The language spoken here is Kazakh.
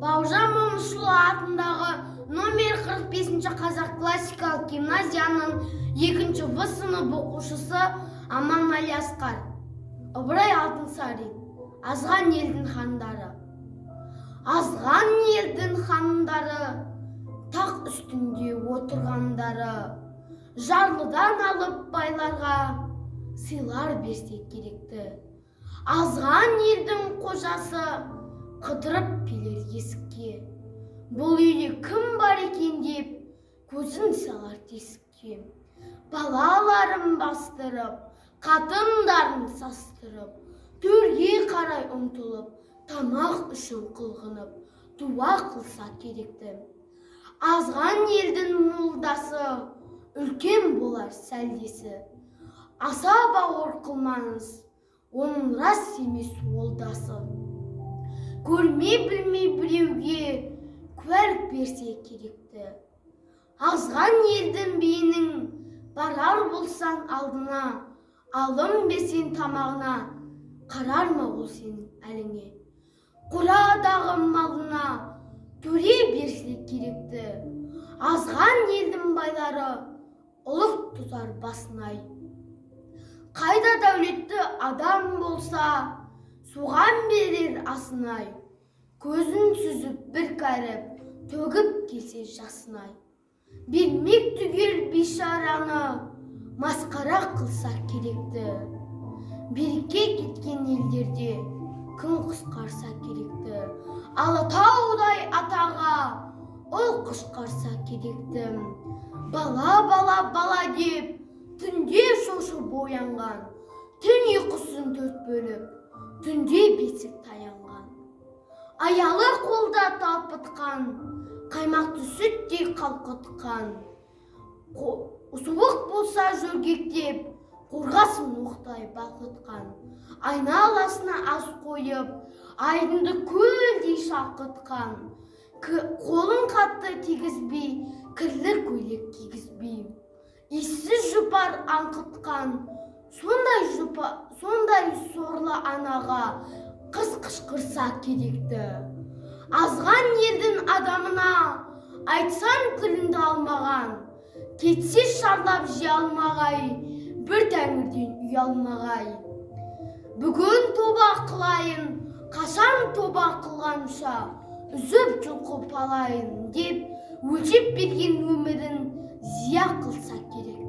Бауыржан Момышұлы атындағы номер 45-ші қазақ классикалық гимназияның 2-ші В сынып оқушысы Аманғали Асқар. Ыбырай Алтынсарин. Азған елдің хандары. Азған елдің хандары, тақ үстінде отырғандары, жарлыдан алып байларға сыйлар берсе керекті. Азған елдің қожасы қыдырып келер есікке. Бұл үйде кім бар екен деп, көзін салар тесікке. Балаларын бастырып, қатындарын састырып, төрге қарай ұмтылып, тамақ үшін қылғынып, дуа қылса керекті. Азған елдің молдасы, үлкен болар сәлдесі. Аса бауыр қылмаңыз, оның рас емес олдасы. Көрмей білмей біреуге куәлік берсе керекті. Азған елдің биінің барар болсан алдына, алым берсең тамағына, қарар ма ол сенің әліңе? Қорадағы малына төре берсе керекті. Азған елдің байлары ұлық тұтар басынай. Қайда дәулетті адам болса, соған берер асынай. Көзін сүзіп бір кәріп, төгіп келсе жасынай. Бермек түгел бейшараны масқара қылса керекті. Береке кеткен елдерде күн қысқарса керекті. Алатаудай атаға ұл қышқарса керекті. Бала деп түнде шошып оянған, түн ұйқысын төрт бөліп, түнде бесік таянған. Аялы қолда талпытқан, қаймақты сүттей қалқытқан. Суық болса жөргектеп, қорғасын оқтай балқытқан. Айналасына ас қойып, айдынды көлдей шалқытқан. Қолын қатты тигізбей, кірлі көйлек кигізбей. Иссіз жұпар аңқытқан, сондай сорлы анаға қыз қышқырса керекті. Азған елдің адамына айтсан тілінді алмаған, кетсе шарлап же алмағай, бір тәңірден ұялмағай. Бүгін тоба қылайын, қашан тоба қылғанша, үзіп жұлқып алайын деп өлшеп берген өмірін зия қылса керек.